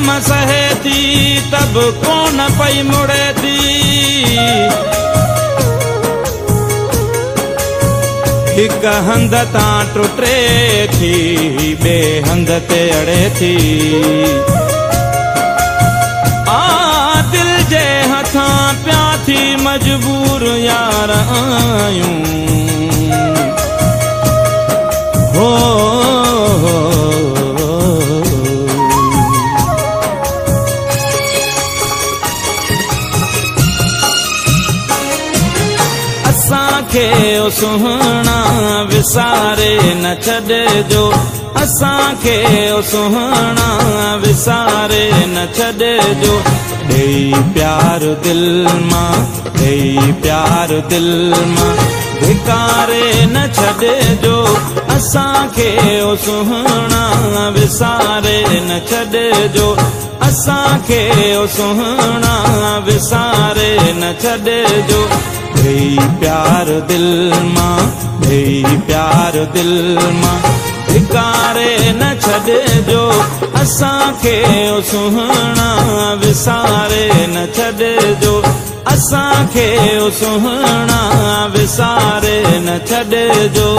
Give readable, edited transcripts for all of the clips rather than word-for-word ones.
ग़म सहे थी तब कोन पई मुड़े थी। हिक हंध तां टुटे थी बे हंध ते अड़े थी। दिल जे हथां पिया थी मजबूर यार आयूं। हो असांखे ओ सुहाना विसारे न छॾिजो। असांखे ओ सुहाना विसारे न छॾिजो। ॾेई प्यार दिल मां ॾेई प्यार दिल मां धिकारे न छॾिजो। असांखे ओ सुहाना विसारे न छॾिजो। असांखे ओ सुहाना विसारे न छॾिजो। ॾेई प्यार दिल मां ॾेई प्यार दिल मां धिकारे न छॾिजो। असांखे ओ सुहाना विसारे न छॾिजो। असांखे ओ सुहाना विसारे न छॾिजो।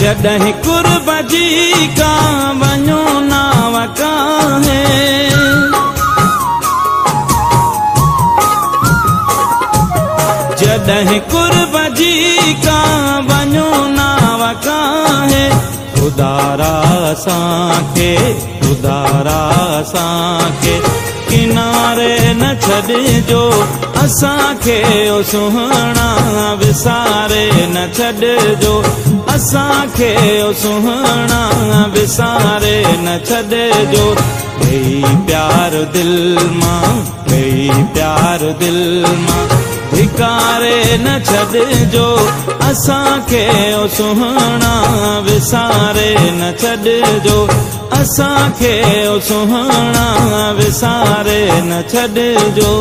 जॾहिं कुर्ब जी का वञो नाव काहे। जॾहिं कुर्ब जी का वञो नाव काहे। उदारा असांखे किनारे न छॾिजो। असांखे ओ सुहाना विसारे न छॾिजो। असांखे ओ सुहाना विसारे न छॾिजो। ॾेई प्यार दिल मां ॾेई प्यार दिल मां धिकारे न छॾिजो। असांखे ओ सुहाना विसारे न छॾिजो। असांखे ओ सुहाना विसारे न छॾिजो।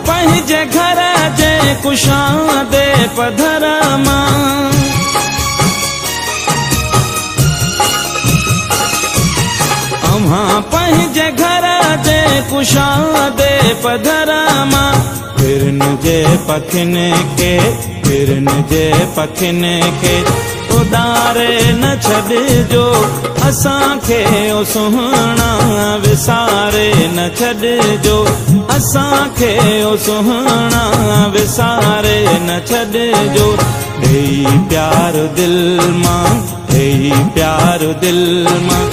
पंहिंजे घर जे कुशादे पधर मां पंहिंजे घर जे कुशादे पधर मां फिरन जे पखिन के उदारे न छॾिजो। असांखे ओ सुहाना विसारे न छॾिजो। असांखे ओ सुहाना विसारे न छॾिजो। ॾेई प्यार दिल मां ॾेई प्यार दिल मां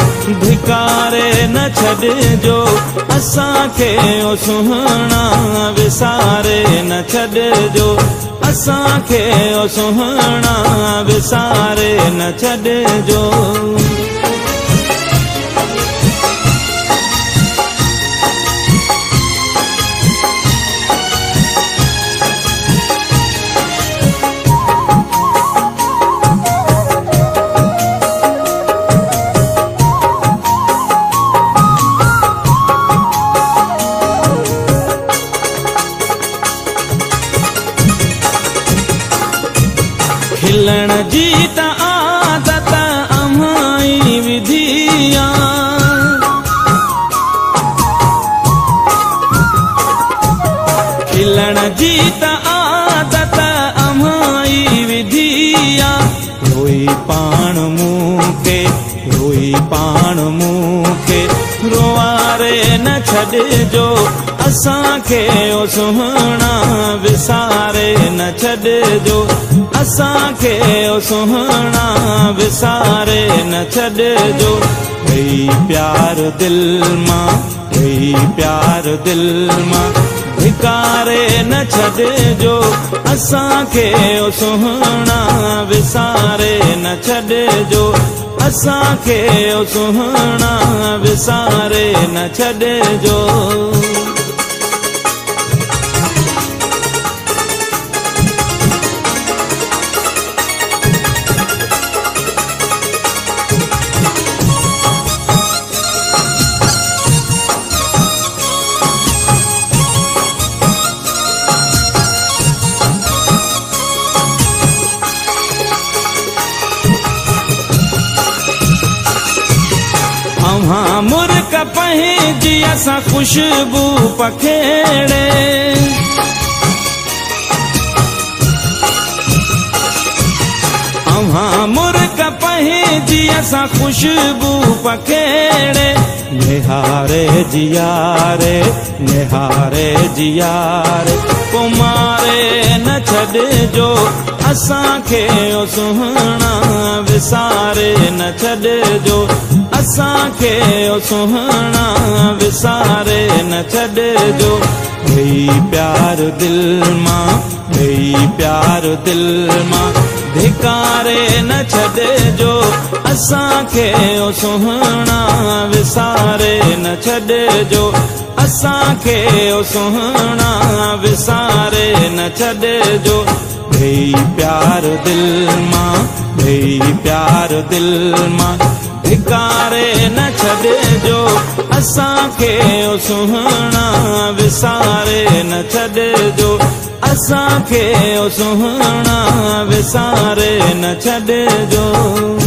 धिकारे न छॾिजो। असांखे ओ सुहाना विसारे न छॾिजो। असांखे ओ सुहाना विसारे न छॾिजो। खिलण जी त आदत अम्हाई विधिया। खिलण जी त आदत अम्हाई विधिया। रोई पाण मूं के रोवारे न छॾिजो। असांखे ओ सुहाना विसारे न छॾिजो। असांखे ओ सुहिणा विसारे न छॾिजो। भई प्यार दिल मां, भई प्यार दिल मां धिकारे न छॾिजो। असांखे ओ सुहिणा विसारे न छॾिजो। असांखे ओ सुहिणा विसारे न छॾिजो। अव्हां मुर्क पंहिंजी असां खुशबू पखेड़े। अव्हां मुर्क पंहिंजी असां खुशबू पखेड़े। निहारे जियारे, निहारे जियारे कुमारे न छॾिजो। असांखे ओ सुहिणा विसारे न छॾिजो। असांखे ओ सुहिणा विसारे न छॾिजो। भई प्यार दिल मां, भई प्यार दिल मां धिकारे न छॾिजो। असांखे ओ सुहिणा विसारे न छॾिजो। असांखे ओ सुहिणा विसारे न छॾिजो। भई प्यार दिल मां, भई प्यार दिल मां धिकारे न छॾिजो। असांखे ओ सुहिणा विसारे न छॾिजो। असांखे ओ सुहिणा विसारे न छॾिजो।